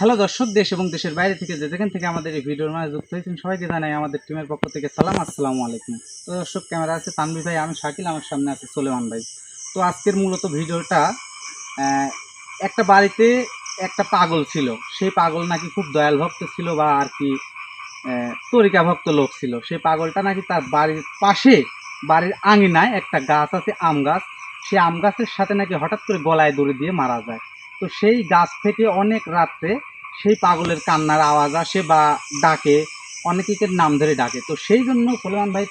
Hello দর্শক, দেশ এবং দেশের বাইরে থেকে যেখান থেকে আমাদের এই ভিডিওর মাঝে যুক্ত হয়েছেন সবাইকে জানাই আমাদের টিমের পক্ষ থেকে সালাম, আসসালামু আলাইকুম। তো দর্শক, ক্যামেরা আছে তানভীর ভাই, আমি শাকিল, আমার সামনে আছে সোলেমান ভাই। তো আজকের মূলত ভিডিওটা একটা বাড়িতে একটা পাগল ছিল। সেই পাগল নাকি খুব দয়াল ভক্ত ছিল বা আর কি তরিকা ভক্ত লোক ছিল। সেই পাগলটা নাকি তার বাড়ির পাশে, বাড়ির আঙিনায় একটা গাছ আছে, আম গাছ। সেই আম গাছের সাথে নাকি হঠাৎ করে গলায় দড়ি দিয়ে মারা যায়। তো সেই গাছ থেকে অনেক রাত্রে সেই পাগলের কান্নার আওয়াজ আসে বা ডাকে, অনেকে নাম ধরে ডাকে। তো সেই জন্য সোলেমান ভাই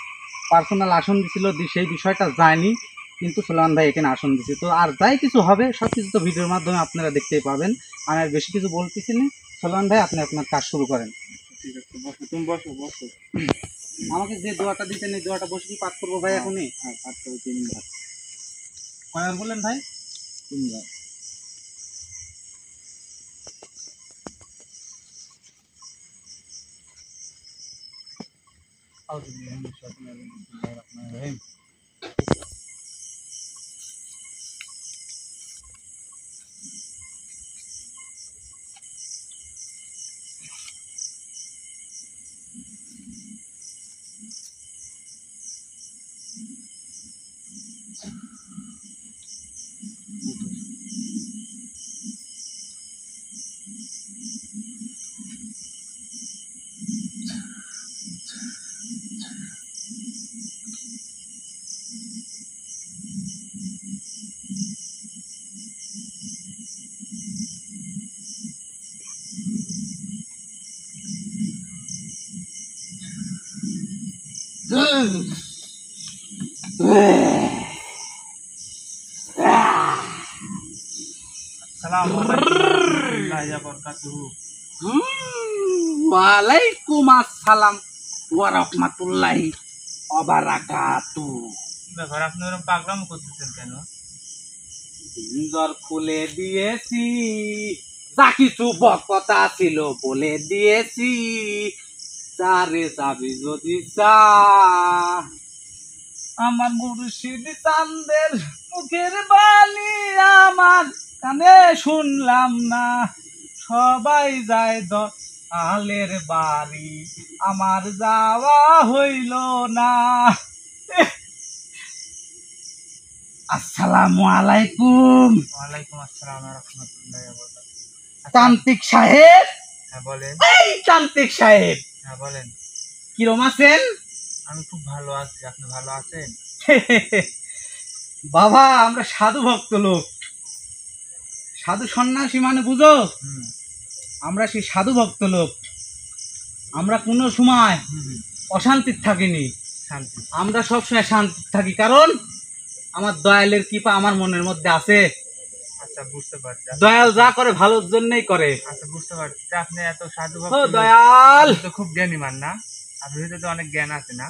পার্সোনাল আসন দিছিল, সেই বিষয়টা যায়নি, কিন্তু সোলেমান ভাই এখানে আসন দিছে। তো আর যাই কিছু হবে সব কিছু তো ভিডিওর মাধ্যমে আপনারা দেখতেই পাবেন। আমি আর বেশি কিছু বলতেছি না। সোলেমান ভাই, আপনি আপনার কাজ শুরু করেন। ঠিক আছে, বসো, তুমি বসো বসো। আমাকে যে দোয়াটা দিতেন এই দোয়াটা বসে কি পাঠ করবো ভাই এখনই? হ্যাঁ, পাঠ করো 3 বার। কয়বার বললেন ভাই? 3 বার। ওয়ালাইকুম আসসালাম ওয়া রাহমাতুল্লাহি ওয়া বারাকাতুহু। ব্যাপার, আপনি ওরকম পাগলাম করতেছেন কেন? পিঞ্জর খুলে দিয়েছি, যা কিছু বকতা ছিল বলে দিয়েছি, চারে চাবি যদি চা, আমার মুর্শিদ চাঁদের মুখের বাণী আমার কানে শুনলাম না, সবাই যায় দলের বাড়ি, আমার যাওয়া হইল না। আসসালামু আলাইকুম। ওয়ালাইকুম আসসালাম ওয়া রাহমাতুল্লাহি ওয়া বারাকাতুহু। তান্ত্রিক সাহেব, হ্যাঁ বলেন। এই তান্ত্রিক সাহেব, হ্যাঁ বলেন। কিরম আছেন? আমি খুব ভালো আছি, আপনি ভালো আছেন? বাবা, আমরা সাধু ভক্ত লোক। সাধু সন্ন্যাসী মানে বুঝো? আমরা সেই সাধু ভক্ত লোক। আমরা কোনো সময় অশান্তির থাকিনি, শান্তি। আমরা সবসময় শান্তি থাকি, কারণ আমার দয়ালের কৃপা আমার মনের মধ্যে আছে। আচ্ছা, বুঝতে পারছি। দয়াল যা করে ভালোর জন্যই করে। আচ্ছা, বুঝতে পারছি। আপনি এত সাধু ও ভক্ত, দয়াল তো খুব জ্ঞানী মান না? আপনার ভিতরে তো অনেক জ্ঞান আছে না?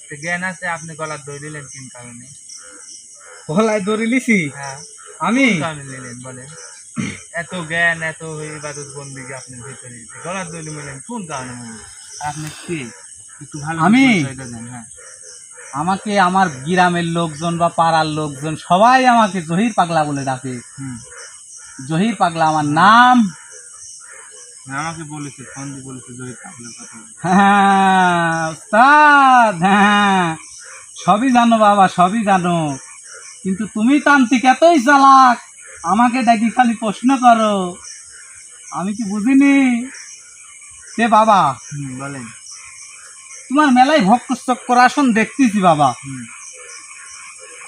তো জ্ঞান আছে, আপনি গলার দড়ি দিলেন কোন কারণে? গলায় দড়ি লিছি হ্যাঁ, আমি? কোন কারণে নিলেন বলেন? এত জ্ঞান, এত ইবাদত বন্দেগী আপনার ভিতরে, গলার দড়ি নিলেন কোন কারণে? আপনি কি একটু ভালো আমি? পরিচয়টা দেন। হ্যাঁ, আমাকে আমার গ্রামের লোকজন বা পাড়ার লোকজন সবাই আমাকে জহির পাগলা বলে ডাকে। জহির পাগলা আমার নাম। আমাকে বলেছে, ফোন দিয়ে বলেছে জহির পাগলার কথা। হ্যাঁ উস্তাদ, হ্যাঁ সবই জানো বাবা, সবই জানো, কিন্তু তুমি তান্ত্রিক এতই চালাক, আমাকে ডাকি খালি প্রশ্ন করো, আমি কি বুঝিনি? তে বাবা বলেন। তোমার মেলায় ভক্ত চক্কর আসন দেখতেছি বাবা,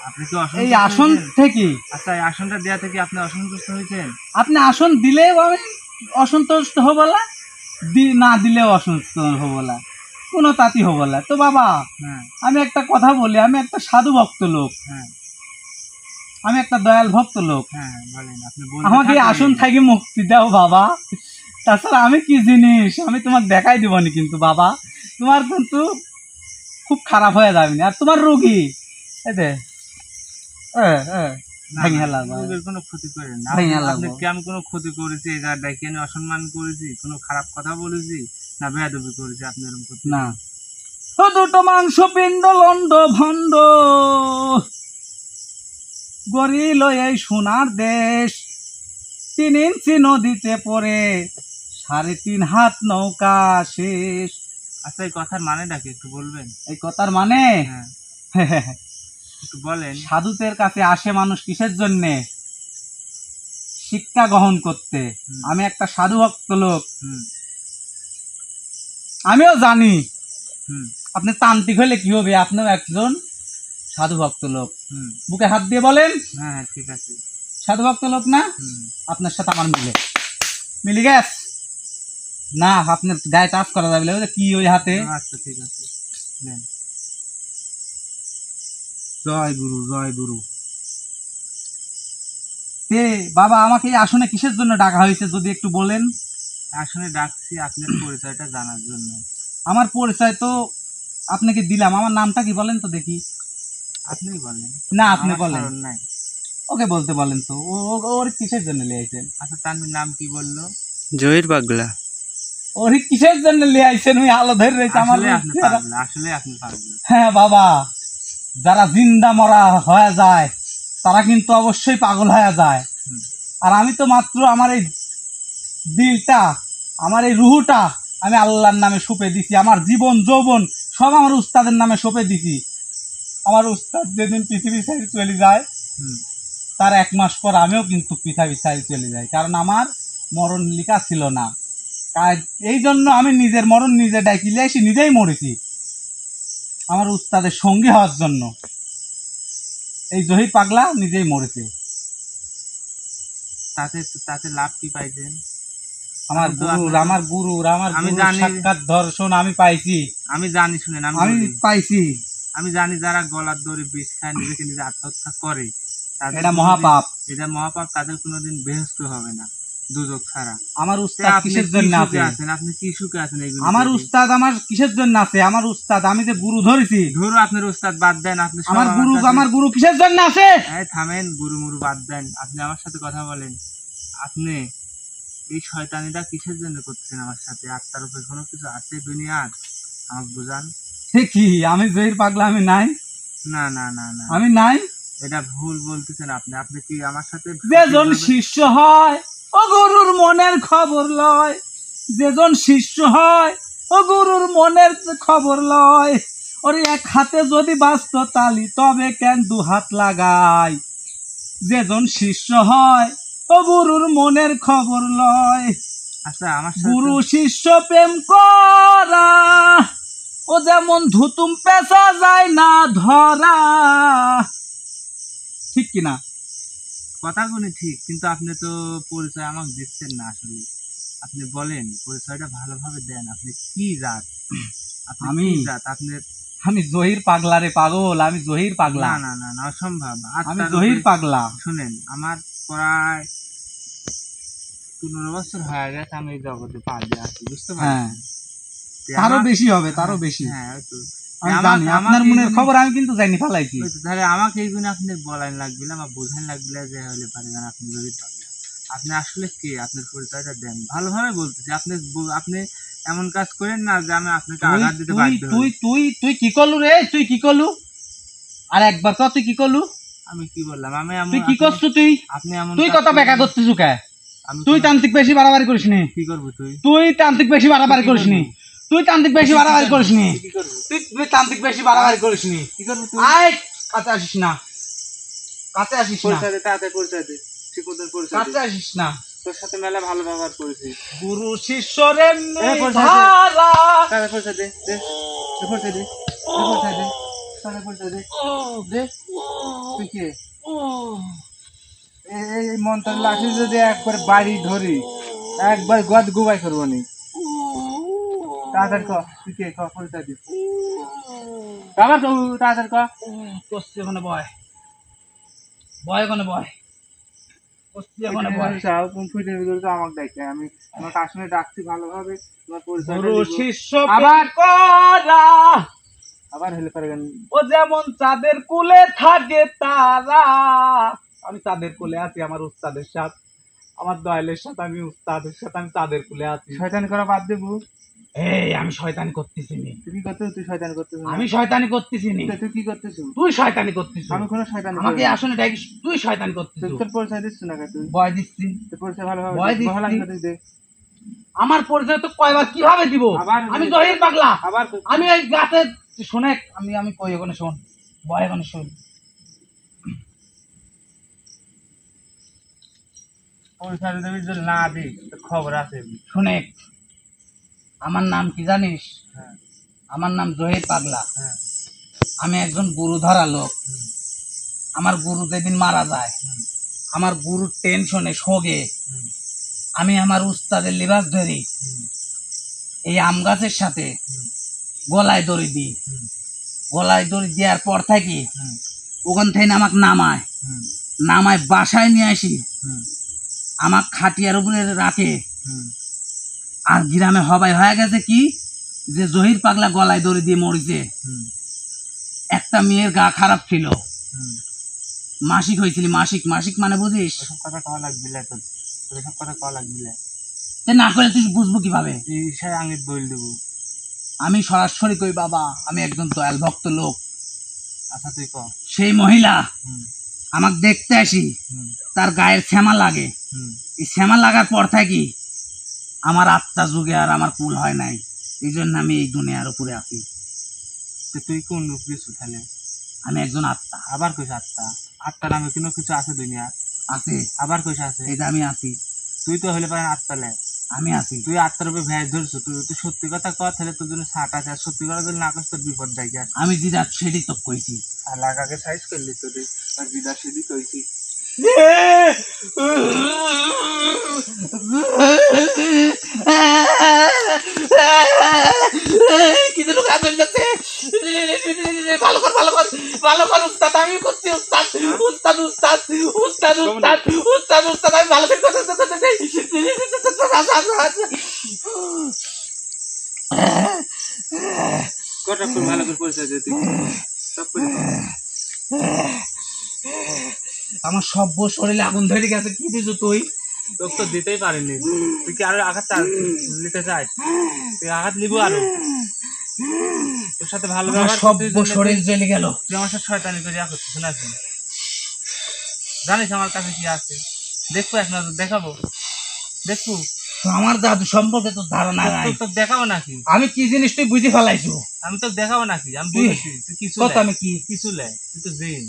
আপনি তো এই আসন থেকে, আচ্ছা, এই আসনটা দেওয়া থেকে আপনি অসন্তুষ্ট হয়েছেন? আপনি আসন দিলেও আমি অসন্তুষ্ট হবো না, না দিলেও অসন্তুষ্ট হবো না, কোনো তাঁতি হবো না। তো বাবা, আমি একটা কথা বলি, আমি একটা সাধু ভক্ত লোক, আমি একটা দয়াল ভক্ত লোক, আমাকে আসন থেকে মুক্তি দাও বাবা, তাছাড়া আমি কি জিনিস আমি তোমাকে দেখাই দিব না, কিন্তু বাবা তোমার কিন্তু খুব খারাপ হয়ে যাবে না। আর তোমার রোগী এতে কোনো ক্ষতি করেন না। আপনাকে আমি কোনো ক্ষতি করেছি, এখানে অসম্মান করেছি, কোনো খারাপ কথা বলেছি না বেয়াদবি করেছি? আপনি এরকম করতে না। দুটো মাংস পিণ্ড লন্ড ভণ্ড গরিল এই সোনার দেশ, 3 ইঞ্চি নদীতে পড়ে 3.5 হাত নৌকা শেষ। আচ্ছা, এই কথার মানেটা কি একটু বলবেন? এই কথার মানে হ্যাঁ, একটু বলেন। সাধুদের কাছে আসে মানুষ কিসের জন্যে? শিক্ষা গ্রহণ করতে। আমি একটা সাধু ভক্ত লোক, আমিও জানি আপনি তান্ত্রিক হলে কি হবে, আপনিও একজন সাধু ভক্ত লোক। বুকে হাত দিয়ে বলেন। হ্যাঁ, ঠিক আছে। সাধু ভক্ত লোক না? আপনার সাথে আমার মিলে গেছ না? আপনার গায়ে টাচ করা যাবে না। কি ওই হাতে? আচ্ছা, ঠিক আছে। জয় গুরু, জয় গুরু। বাবা, আমাকে এই আসনে কিসের জন্য ডাকা হয়েছে যদি একটু বলেন? আসনে ডাকছি আপনার পরিচয়টা জানার জন্য। আমার পরিচয় তো আপনাকে দিলাম, আমার নামটা কি বলেন তো দেখি? আপনি বলেন না, আপনি বলেন। নাই, ওকে বলতে বলেন তো। ওর কিসের জন্য লিয়ে আইছেন? আচ্ছা, তানভীর নাম কি বললো? জহির পাগলা। ওর কিসের জন্য লিয়ে আইছেন? ওই আলো ধরে রয়েছে আমার। আসলে আপনি পাগলা। হ্যাঁ বাবা, যারা জিন্দা মরা হয়ে যায় তারা কিন্তু অবশ্যই পাগল হয়ে যায়। আর আমি তো মাত্র আমার এই দিলটা, আমার এই রুহুটা আমি আল্লাহর নামে সঁপে দিছি। আমার জীবন যৌবন সব আমার উস্তাদের নামে সঁপে দিছি। আমার উস্তাদ যেদিন পৃথিবী ছেড়ে চলে যায় তার 1 মাস পর আমিও কিন্তু পৃথিবী ছেড়ে চলে যাই, কারণ আমার মরণ লিখা ছিল না। এই জন্য আমি নিজের মরণ নিজে ডাকিলে এসে নিজেই মরেছি আমার উস্তাদের সঙ্গী হওয়ার জন্য। এই জহির পাগলা নিজেই মরেছে। তাতে লাভ কি পাইছেন? আমার গুরুর সাক্ষাৎ দর্শন আমি পাইছি। আমি জানি, শুনেন, আমি পাইছি। আমি জানি যারা গলার দড়ি বিষ খায় নিজেকে নিজে আত্মহত্যা করে এটা মহাপাপ। এটা মহাপাপ, তাদের কোনোদিন বেহেশত হবে না দুজক ছাড়া। আমার উস্তাদ কিসের জন্য আছে? আপনি কি সুখে আছেন? এইগুলো আমার উস্তাদ আমার কিসের জন্য আছে? আমার উস্তাদ, আমি যে গুরু ধরেছি। ধরো আপনার উস্তাদ বাদ দেন, আপনি আমার গুরু কিসের জন্য আছে? থামেন, গুরু মুরু বাদ দেন, আপনি আমার সাথে কথা বলেন। আপনি এই শয়তানিটা কিসের জন্য করছেন আমার সাথে? আত্মার উপরে কোনো কিছু আছে দুনিয়ার? আমাকে বুঝান। কি আমি জহির পাগলা আমি নাই? না না না না, আমি নাই। এটা ভুল বলতেছেন আপনি। আপনি কি আমার সাথে? যেজন শিষ্য হয় ও গুরুর মনের খবর লয়, যেজন শিষ্য হয় ও গুরুর মনের খবর লয়। ওরে 1 হাতে যদি বাস্ত তালি তবে কেন 2 হাত লাগাই। যেজন শিষ্য হয় ও গুরুর মনের খবর লয়। আচ্ছা, আমার গুরু শিষ্য প্রেম করা ও যেমন ধুতুম পেঁচা যায় না ধরা। ঠিক কিনা? কথাগুলি ঠিক, কিন্তু আপনি তো পরিচয় আমাকে দিচ্ছেন না। আসলে আপনি বলেন, পরিচয়টা ভালোভাবে দেন। আপনি কি জাত? আমি জহির পাগলা রে পাগল, আমি জহির পাগলা। না না না, অসম্ভব। আমি জহির পাগলা। শুনেন, আমার প্রায় 15 বছর হয়ে গেছে আমি এই জগতে পা দিয়ে আছি, বুঝতে পারছেন? তারও বেশি হবে, তারও বেশি। হ্যাঁ, আমি জানি আপনার মনের খবর আমি কিন্তু জানি ফেলাইছি। তাহলে আমাকে এইগুলো আপনি বলান লাগবে না, আমার বোঝান লাগবে না যে হলে পারেন আপনি জহির পাগলা। আপনি আসলে কে? আপনার পরিচয়টা দেন, ভালোভাবে বলতেছি। আপনি এমন কাজ করেন না যে আমি আপনাকে আঘাত দিতে বাধ্য হই। তুই কি করলু রে? তুই কি করলু? আর একবার কর, তুই কি করলু? আমি কি বললাম? তুই কি করছু? আপনি এমন তুই কত বেকা করতেছু কে? তুই তান্ত্রিক বেশি বাড়াবাড়ি করিসনি। কি করব? তুই তান্ত্রিক বেশি বাড়াবাড়ি করিসনি। তুই তান্ত্রিক বেশি বাড়াবাড়ি করিসনি। তুই তান্ত্রিক বেশি বাড়াবাড়ি করিসনি। কি করব তুই? আয় কাছে আসিস না, কাছে আসিস না। পরিচয় দে, ঠিক মতন পরিচয় দে। কাছে আসিস না। তোর সাথে মেলা ভালো ব্যবহার করেছি। গুরু শিষ্যের ধারা। পরিচয় দে, পরিচয় দে, পরিচয় দে, পরিচয় দে, দে। তুই কে? এই মন্ত্র লাঠি যদি একবার বাড়ি ধরি, একবার গদ গুবাই করবো নি। তাড়াতাড়ি ক, তুই কে? পরিচয় দে। আবার তাড়াতাড়ি ক। কষ্ট ওখানে বয়, বয় ওখানে বয়। আমাকে ডাকে, আমি তোমাকে আসলে ডাকছি ভালোভাবে। তোমার পরিচয় আবার হেলে পারবেন। ও যেমন চাঁদের কোলে থাকে তারা। আমি চাঁদের কোলে আছি আমার উস্তাদের সাথে, আমার দয়ালের সাথে, আমি উস্তাদের সাথে, আমি চাঁদের কোলে আছি। শয়তানি করা বাদ দেবো। এই আমি শয়তানি করতেছি নি, তুই কি করতেছিস? তুই শয়তানি করতেছিস না? আমি শয়তানি করতেছি নি, তুই কি করতেছিস? তুই শয়তানি করতেছিস। আমি কোনো শয়তানি আমাকে করিনি। আসলে ডাকিস, তুই শয়তানি করতেছিস। তোর পরিচয় দিচ্ছ না তুই? ভয় দিচ্ছি। তোর পরিচয় ভালোভাবে ভয় দে, ভালো দিচ্ছি। লাগবে তুই দে। আমার পরিচয় তো কয়বার কিভাবে দিব? আবার আমি জহির পাগলা, আবার আমি এই গাছের শোনে, আমি কই ওখানে শোন, ভয় ওখানে শোন। পরিচয় যদি যদি না দি তোর খবর আছে। শোনে, আমার নাম কি জানিস? হ্যাঁ আমার নাম জহির পাগলা। হ্যাঁ আমি একজন গুরু ধরা লোক। আমার গুরু যেদিন মারা যায়, আমার গুরুর টেনশনে শোকে আমি আমার উস্তাদের লিবাস ধরি, এই আম গাছের সাথে গলায় দড়ি দিই। গলায় দড়ি দেওয়ার পর থাকি ওখান থেকে আমাকে নামায় বাসায় নিয়ে আসি, আমার খাটিয়ার উপরে রাখে। আর গ্রামে হবাই হয়ে গেছে কি যে জহির পাগলা গলায় দড়ি দিয়ে মরিছে। একটা মেয়ের গা খারাপ ছিল, মাসিক হয়েছিল। মাসিক মাসিক মানে বুঝিস? ওসব কথা কওয়া লাগবে না তোর, তোর এসব কথা কওয়া লাগবে না। তে না করে তুই বুঝবো কিভাবে? এই বিষয়ে আমি বল দেবো। আমি সরাসরি কই বাবা, আমি একজন দয়াল ভক্ত লোক। আচ্ছা তুই ক। সেই মহিলা হুম আমাকে দেখতে আসি, হুম তার গায়ের শ্যামা লাগে। হুম এই শ্যামা লাগার পর থাকি আমার আত্মা যুগে আর আমার কুল হয় নাই, এই জন্য আমি এই দুনিয়ার উপরে আছি। তো তুই কোন রূপ কিছু তাহলে? আমি একজন আত্মা। আবার কইস আত্মা? আত্মা নামে কোনো কিছু আছে দুনিয়া? আছে, আবার কইস আছে? এই যে আমি আছি, তুই তো হলে পারেন আত্মা লে। আমি আছি। তুই আত্মার উপরে ভ্যাস ধরছো, তুই তুই সত্যি কথা কর তাহলে তোর জন্য ছাট আছে। আর সত্যি কথা যদি না করিস তোর বিপদ দেখে আসে। আমি যেটা সেটি তো কইছি। আর লাগাকে সাইজ করলি তোর আর বিদা সেদি কইছি। কিন্তু লোক আদর যাচ্ছে। ভালো কর, ভালো কর, ভালো কর উস্তাদ, আমি করছি উস্তাদ, উস্তাদ, উস্তাদ, উস্তাদ, উস্তাদ, উস্তাদ, উস্তাদ, আমি ভালো করে করতে কটা করে ভালো করে পরিচয় দে তুই। সব করে কর। আমার সভ্য শরীরে আগুন ধরে গেছে। কি দিছু তুই? তোকে তো দিতেই পারিনি। তুই কি আরো আঘাত নিতে চাস? তুই আঘাত নিবো আরো। তোর সাথে ভালো আমার ব্যবহার সভ্য করতে জন্য শরীর জ্বলে গেল। তুই আমার সাথে শয়তানি করে করছিস নাকি? জানিস আমার কাছে কি আছে? দেখবো এক নজর দেখাবো? দেখবো? আমার জাদু সম্পর্কে তো ধারণা নাই। তোর দেখাবো নাকি? আমি কি জিনিস তুই বুঝে ফেলাইছু? আমি তো দেখাবো নাকি? আমি তুই- বলেছি তুই কিছু কত লে। আমি কি? কিছু লে। তুই তো জিন।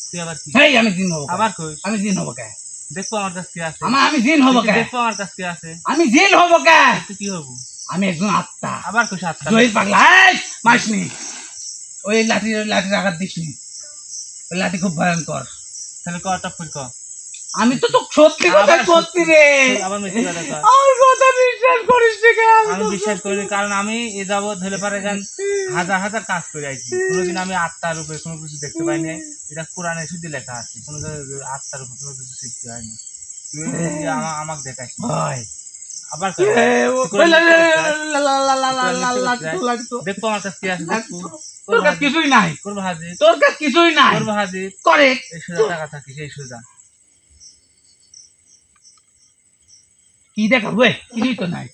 তুই আবার কি? হেই আমি জিন হব। আবার কই? আমি জিন হব কে? দেখবো আমার কাছে কি আছে? আমি জিন হব তুই কে? দেখবো আমার কাছে কি আছে? আমি জিন হব কে? তুই কি হবো? আমি একজন আত্মা। আবার কই সাতটা? জহির পাগলা, এই মাসনি, ওই লাঠির আঘাত দিসনি। ওই লাঠি খুব ভয়ঙ্কর। তাহলে কর টপ করে কর। আমি তো সত্যি কথা আবার করছি রে। আবার মিথ্যে কথা কর। আমার কথা বিশ্বাস করিস নি কে? আমি বিশ্বাস করি কারণ আমি এ যাবৎ ধরে পারে গান হাজার হাজার কাজ করে আইছি। কোনোদিন আমি আত্মার উপরে কোনো কিছু দেখতে পাই নাই। এটা কোরআনে শুধু লেখা আছে, কোনো জায়গায় আত্মার উপর কোনো কিছু সৃষ্টি হয় না। তুই আমাকে দেখাস না। ভয়। আবার কর। দেখবো আমার কাছে কি আছে? দেখবো তোর কাছে কিছুই নাই, করবো হাজির, তোর কাছে কিছুই নাই। করবো হাজির। করে এই সোজা টাকা থাকিস, এই সোজা। কি দেখাবো? কিছুই তো নাই,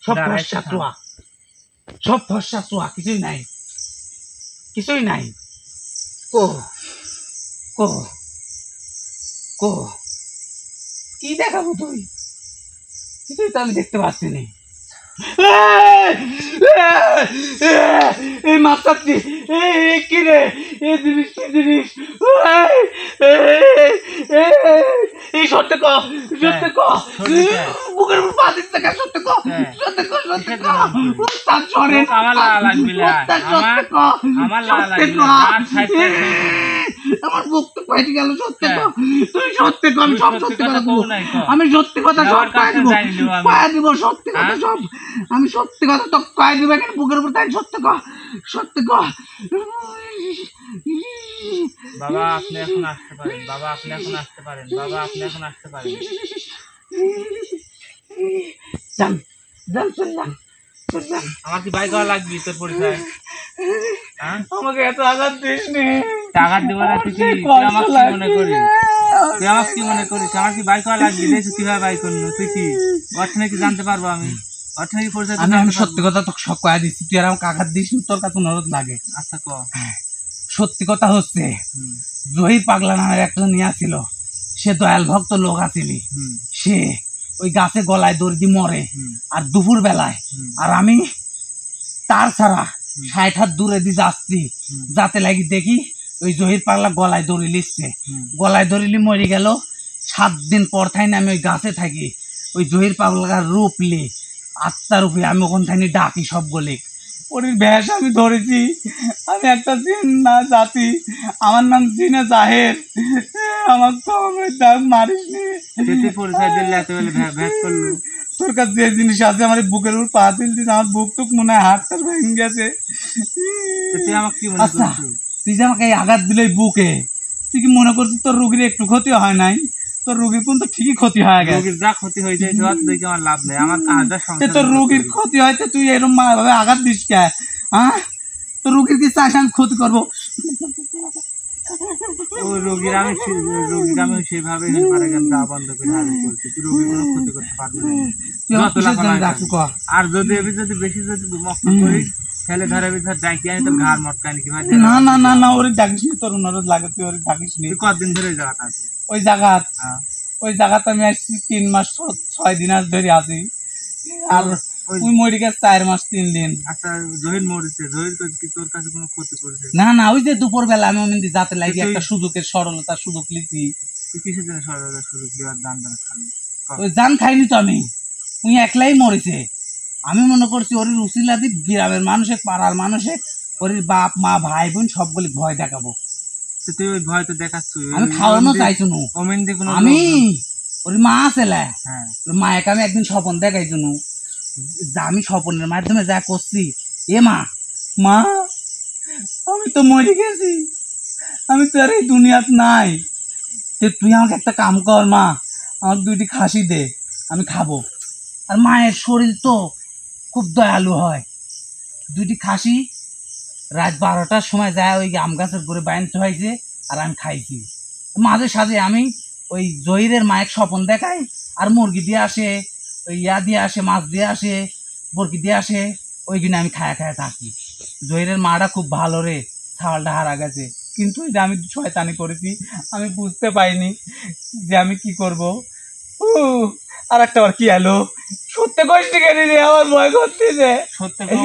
সব দাঁড়া, ফর্সা একটু থাম। চোয়া, সব ফর্সা চোয়া, কিছুই নাই, কিছুই নাই। কো কো কো কি দেখাবো তুই? কিছুই তো আমি দেখতে পাচ্ছি না। এই মাথাটি কি রে? এই জিনিস কি জিনিস? এই সত্যি ক, সত্যি ক, বুকের উপর পা দিচ্ছে কেন? সত্যি ক, সত্যি ক, সত্যি ক। উস্তাদ সরেন, আমার লাগা লাগবি না। উস্তাদ সত্যি ক, আমার লাগা সত্যি লাগবি ক। না। আর সাইড সাইড আমার বুক তো ফাইটে গেল। সত্যি ক, তুই সত্যি ক, আমি তুই সব সত্যি সত্যি কথা কথা কও বলবো। নাই ক। আমি সত্যি কথা সব আমার কয়ে কাছে দিব, যাইনি দেবো আমি। কয়ে দিব সত্যি কথা হ্যাঁ? সব। আমি সত্যি কথা তো কয়ে দিব, এখানে বুকের উপর তাই সত্যি ক, সত্যি ক। বাবা আপনি এখন আসতে পারেন, বাবা আপনি এখন আসতে পারেন, বাবা আপনি এখন আসতে পারেন। যান যান, চল যান, চল যান। আমার কি বাইক করা লাগবে তোর পরিচয়? হ্যাঁ? আমাকে এত আঘাত দিস নি। টাকা দেবো না তুই কি? তুই আমাকে কি মনে করিস? তুই আমাকে কি মনে করিস? আমার কি বাইক করা লাগবে? দেখছি কিভাবে বাইক করবো? তুই কি গঠনে কি জানতে পারবো আমি? অর্থনৈতিক পরিচয় তো আমি জানতে সত্যি পারবো। কথা তোকে সব কয়া দিচ্ছি, তুই আর আমাকে আঘাত দিস না, তোর কাছে অনুরোধ লাগে। আচ্ছা ক। সত্যি কথা হচ্ছে হুম জহির পাগলা নামের একটা নিয়া ছিল, সে দয়াল ভক্ত লোক আছিল। হুম সে ওই গাছে গলায় দড়ি দিয়ে মরে, হুম আর দুপুর বেলায় হুম আর আমি তার ছাড়া হুম। 60 হাত দূরে দিয়ে যাচ্ছি, হুম যাতে লাগি দেখি ওই জহির পাগলা গলায় দড়ি লিখছে। হুম। গলায় দড়িলি মরে গেল। 7 দিন পর থাই না আমি ওই গাছে থাকি, ওই জহির পাগলার রূপ লি আত্মার রূপে আমি ওখান থেকে ডাকি সব গলে। ওর ভ্যাস আমি ধরেছি, আমি একটা জিন না জাতি, আমার নাম জিনে জাহের, আমার তো আমার দাম মারিস নি। তুই পরিচয় দিলে এত বলে ভ্যাট করলো। তোর কাছে যে জিনিস আছে আমার এই বুকের উপর পা দিলছিস, আমার বুক টুক মনে হয় হাতটা ভেঙে গেছে। তো তুই আমাকে কি মনে আচ্ছা, করছিস? তুই যে আমাকে এই আঘাত দিলে এই বুকে, তুই কি মনে করছিস তোর রুগীর একটু ক্ষতি হয় নাই? তোর রুগীর কিন্তু ঠিকই ক্ষতি হয়ে গেছে। রোগীর যা ক্ষতি হয়ে যায় ধর দেখে আমার লাভ নেই, আমার হাজার তে সংসার তোর রুগীর ক্ষতি হয় তো তুই এরকম ভাবে আঘাত দিস কে? হ্যাঁ, তোর রুগীর কি চাস আমি ক্ষতি করবো? ওই রোগীর আমি রোগীর আমি সেভাবে হেল্পারে গান দা বন্ধ করে হাজির করছি, তুই রোগীর কোনো ক্ষতি করতে পারবি না। তুই আমার যত কিসের লাফানো জন্য হয় রাখছিস ক? আর যদি এবার যদি বেশি যদি মক্কল করিস তাহলে ধর এবার ধর ডাকি আমি তোর ঘাড় মটকানি কি ভাই। না না না না, ওরে ডাকিস নি, তোর অনুরোধ লাগে, তুই ওরে ডাকিস নি। তুই কতদিন ধরে ওই জায়গাটা আছিস? ওই জায়গাত, হ্যাঁ ওই জায়গাতে আমি আসছি 3 মাস 6 দিন আর ধরে আছি, আর ওই ওই মরি গেছে 4 মাস 3 দিন। আচ্ছা জহির মরেছে, জহির কি তোর কাছে কোনো ক্ষতি করেছে? না না, ওই যে দুপুর বেলা আমি অমিন্দি যাতে লাগি তুই- একটা সুযোগের সরলতার সুযোগ লিছি। তুই কিসের জন্য সরকারের সুযোগ দেওয়ার দান দান খাবি? ওই জান খাইনি তো আমি, উনি একলাই মরেছে। আমি মনে করছি ওর উসিলাদি গ্রামের মানুষে পাড়ার মানুষে ওর বাপ মা ভাই বোন সবগুলি ভয় দেখাবো। তো তুই ওই ভয় তো দেখাচ্ছ, আমি খাওয়ানো চাইছো নু, অমিন্দি কোনো আমি লোক- ওর মা আছে লে, হ্যাঁ ওর মায়েকে আমি একদিন স্বপন দেখাইছো নু, যা আমি স্বপনের মাধ্যমে যা করছি, এ মা, মা আমি তো মরে গেছি, আমি তো আর এই দুনিয়াত নাই, তো তুই আমাকে একটা কাম কর মা, আমাকে 2টি খাসি দে, আমি খাবো। আর মায়ের শরীর তো খুব দয়ালু হয়, 2টি খাসি রাত 12টার সময় যায় ওই আম গাছের করে বাইনতে হয়েছে, আর আমি খাইছি। মাঝে সাঝে আমি ওই জহিরের মায়ের স্বপন দেখাই, আর মুরগি দিয়ে আসে, ওই ইয়া দিয়ে আসে, মাছ দিয়ে আসে, মুরগি দিয়ে আসে, ওইখানে আমি খায়া খায়া থাকি। জহিরের মাটা খুব ভালো রে, ছাওয়ালটা হারা গেছে, কিন্তু ওই যে আমি শয়তানি করেছি, আমি বুঝতে পাইনি যে আমি কি করব। আর একটা বার কি এলো, সত্যি কষ্ট কেটে রে, আমার ভয় করতেছে। সত্যি কথা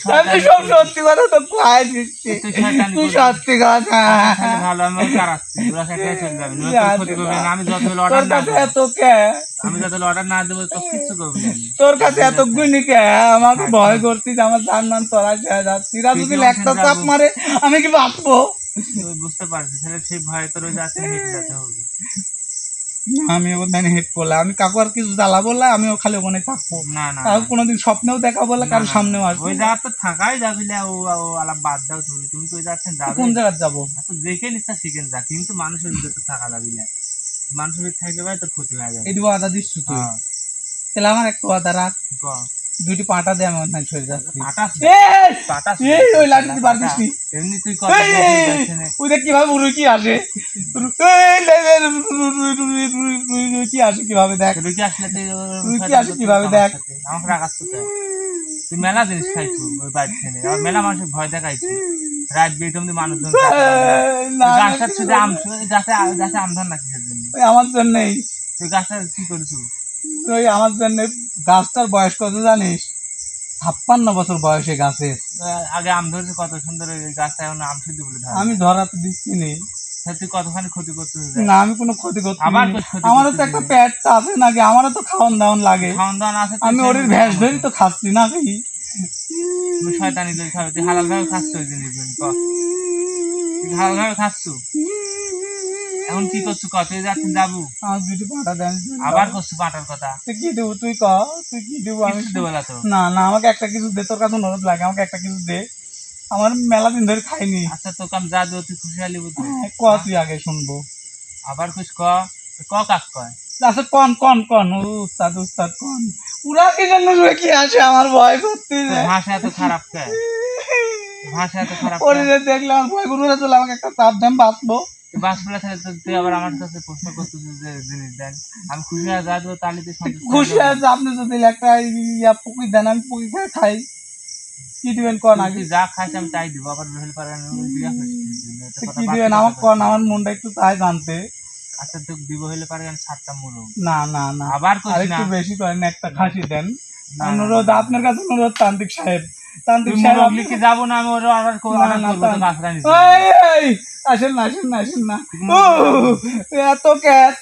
তুই আমি সব সত্যি কথা তো খাই দিচ্ছি, তুই শয়তানি তুই করবি। সত্যি কথা। তাহলে ভালো, আমি ওকে কারাচ্ছি, ওরা সাথে চলে যাবে, নইলে তোর ক্ষতি করবে না। আমি যত অর্ডার তোর না কাছে দেবো, এত কে, আমি যত অর্ডার না দেবো তো কিচ্ছু করবি না আমি। তোর কাছে এত গুণি কে, আমাকে ভয় করতিস, আমার জান মান তোরা শেষ যাচ্ছি, যদি একটা চাপ মারে আমি কি বাঁচবো? তুই বুঝতে পারছিস তাহলে সেই ভয়ে তোর ওই যাচ্ছে হেঁটে যেতে হবে। আমি ওখানে হেড করলে আমি কাকু আর কিছু জ্বালা বললে আমিও খালি ওখানে থাকবো, না না কাকু কোনোদিন স্বপ্নেও দেখা বললে কারোর না, সামনেও আসবো। ওই জায়গা তো থাকাই যাবি না, ও ও আলাপ বাদ দাও, তুমি তুমি তো ওই যাচ্ছেন যাবে কোন জায়গায় যাবো? তো দেখে নিচ্ছা শিখেন যা, কিন্তু মানুষের ভিতরে থাকা যাবি না, মানুষের ভিতরে থাকলে ভাই তোর ক্ষতি হয়ে যাবে। এই আদা দিচ্ছ তুই, হ্যাঁ তাহলে আমার একটু আদা রাখ, ক। 2টি পাটা দে, আমি ওখানে সরে যাচ্ছি। পাটাস এই, পাটাস এই, ওই লাঠিটি বার করিস নি। এমনি তুই এই, ওই দেখ কিভাবে রুকি আসে, এই, রুকি আসে কিভাবে দেখ, রুকি আসলে তুই রুকি আসে কিভাবে দেখ। আমাকে রাখাচ্ছ তো, তুই মেলা জিনিস খাইছো ওই বাড়ি থেকে, আর মেলা মানুষের ভয় দেখাইছি, রাত বিয়ে তুমি মানুষজন না, গাছটা শুধু আম গাছে গাছে আম ধর না কিসের জন্য? ওই আমার জন্যই, তুই গাছটা কি করেছো? ওই আমার জন্য। গাছটার বয়স কত জানিস? 56 বছর বয়সে গাছের। আগে আম ধরেছে কত সুন্দর, ওই গাছটা এখন আম শুধু বলে ধরে, আমি ধরা তো দিচ্ছি নি। তুই কতখানি ক্ষতি করতে না, আমি কোনো ক্ষতি করতে আবার নি। ক্ষতি আমারও তো করতে একটা দিবি। পেট আছে নাকি, আমারও তো খাওয়ান দাওয়ান লাগে, খাওয়ান দাওয়ান আছে, আমি ওর ভ্যাস ধরি তো খাচ্ছি নাকি। তুমি শয়তানি করে খাবে, তুই হালাল ভাবে খাচ্ছ ওই জিনিসগুলো, তুই হালাল ভাবে খাচ্ছ, এখন কি করছো ক, তুই যাচ্ছেন যাবো আমার 2টি পাটা দেন। আবার করছো পাটার কথা, তুই কি দেবো, তুই ক, তুই কি দেবো? আমি কিছু দেবো না তো। না না, আমাকে একটা কিছু দে, তোর কাছে অনুরোধ লাগে, আমাকে একটা কিছু দে, আমার মেলা দিন ধরে খাইনি। আচ্ছা তোকে আমি যা দেবো তুই খুশিয়ালি বুঝবি। ক, তুই আগে শুনবো। আবার কুছ ক, ক কাক কয়। আচ্ছা কন কন কন, উস্তাদ উস্তাদ কন, উড়া কি জন্য কি আসে, আমার ভয় করতে তোর ভাষা এত খারাপ কে, ভাষা এত খারাপ কে? দেখলে আমার ভয় করে চলে, আমাকে একটা চাপ দেন বাঁচবো। বাসগুলা থাকে তো তুই আবার আমার কাছে প্রশ্ন করতেছিস যে জিনিস দেন, আমি খুশি হয়ে যা দেবো তাহলে তুই সন্তুষ্ট হয়ে খুশি যাবি। আছে আপনি যদি একটা পুকুর দেন, আমি পুকুর খেয়ে খাই। কি দিবেন কন আগে? তুই যা খাস আমি তাই দিব, আবার বেহল পারে আমি দিয়া খাইছি। কি দিবেন আমার কন, আমার মনটা একটু চাই জানতে। আচ্ছা তোকে দিব হইলে পারে আমি 7টা মুরগ। না না না, আবার আর কইস না। একটু বেশি করেন, একটা খাসি দেন। না, না, অনুরোধ না, আপনার কাছে, অনুরোধ তান্ত্রিক সাহেব। তান্ত্রিক তুই সাহেব মুরগ আপনি- লিখে যাবো না, আমি ওর অর্ডার করবো না, না, তো কাঁচরা নিচ্ছি। এই, এই, আসেন না, আসেন না, আসেন না। ও, এত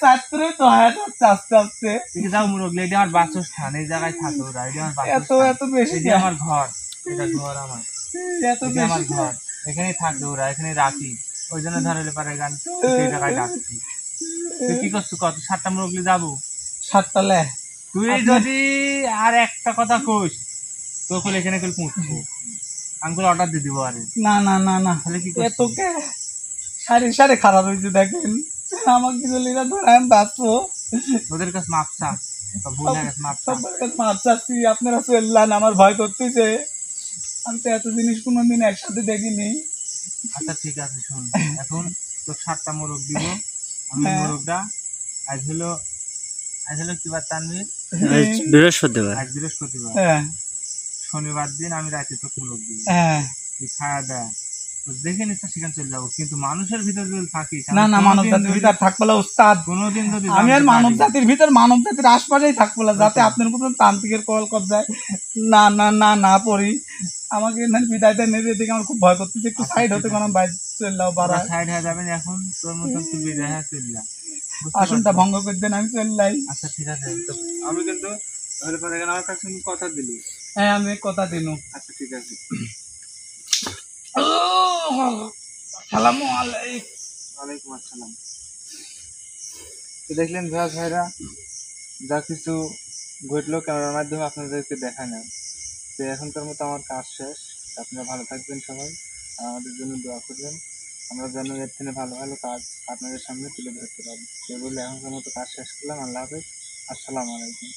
ছাত্রই তো হয়ে যাচ্ছে আস্তে আস্তে। তুই কি যাও মুরগ এটা আমার বাসস্থান, এই জায়গায় থাকে ওরা, এটা আমার এত বাসস্থান, এত বেশি এটা আমার ঘর, এটা ঘর আমার, এত এটা আমার বেশি ঘর, এখানেই থাকে ওরা, এখানে রাখি, ওই জন্য ধরে হলে পারে গান এই জায়গায় ডাকছি। তুই কি করছিস কত 7টা মুরগলি যাবো? 7টা লে। তুই যদি আর একটা কথা কইস তো কইলে এখানে কইলে পুঁতবো, আমি করে অর্ডার দিয়ে দিব। আরে না না না না, তাহলে কি এত করছিস? কে সারি সারি খারাপ হয়েছে দেখেন। আমাকে কিছু লিরা ধরে আমি বাঁচবো। ওদের কাছে মাপসা ভুল হয়ে গেছে, মাপসা। সবার কাছে মাপ চাচ্ছি, আপনারা চললেন, আমার ভয় করতেছে। আমি তো এত জিনিস কোনোদিন একসাথে দেখিনি। আচ্ছা ঠিক আছে শোন, এখন তোর 7টা মোরগ দিব আমি। হ্যাঁ। মোরগটা আজ হলো, আজ হলো কি বার তানভীর? বৃহস্পতিবার। আজ বৃহস্পতিবার। হ্যাঁ শনিবার দিন আমি রাতে তোকে মোরগ দিব, হ্যাঁ। তুই খাওয়া দেয় তো দেখে নিচ্ছ, সেখানে চলে যাবো। কিন্তু মানুষের ভিতর যদি থাকিস, না না, মানব জাতির ভিতর থাকবো না উস্তাদ। কোনোদিন যদি আমি আর জানতে মানব পারি- জাতির ভিতর, মানব জাতির আশপাশেই থাকবো না, যাতে আপনার মতন তান্ত্রিকের কল যায় না না না না পড়ি। আমাকে এখানে বিদায় দেন, এদিকে আমার খুব ভয় করতেছে। একটু সাইড হতে কোনো বাইরে চলে যাও, বাড়া সাইড হয়ে যাবেন এখন, তোর মতন তুই বিদায় হয়ে চলে যা, বুঝতে আসনটা পারছিস? ভঙ্গ করে দেন, আমি চলে যাই। আচ্ছা ঠিক আছে, তো আমি কিন্তু তাহলে পরে এখানে আমার কাছে কিন্তু কথা দিলি। হ্যাঁ আমি কথা দিনু। আচ্ছা ঠিক আছে। আসসালামু আলাইকুম। ওয়ালাইকুম আসসালাম। তো দেখলেন ভাইরা, যা কিছু ঘটলো ক্যামেরার মাধ্যমে আপনাদেরকে দেখানো। তো এখনকার মতো আমার কাজ শেষ। আপনারা ভালো থাকবেন সবাই, আর আমাদের জন্য দোয়া করবেন, আমরা যেন এর থেকে ভালো ভালো কাজ আপনাদের সামনে তুলে ধরতে পারি। তো বলে এখনকার মতো কাজ শেষ করলাম। আল্লাহ হাফেজ, আসসালামু আলাইকুম।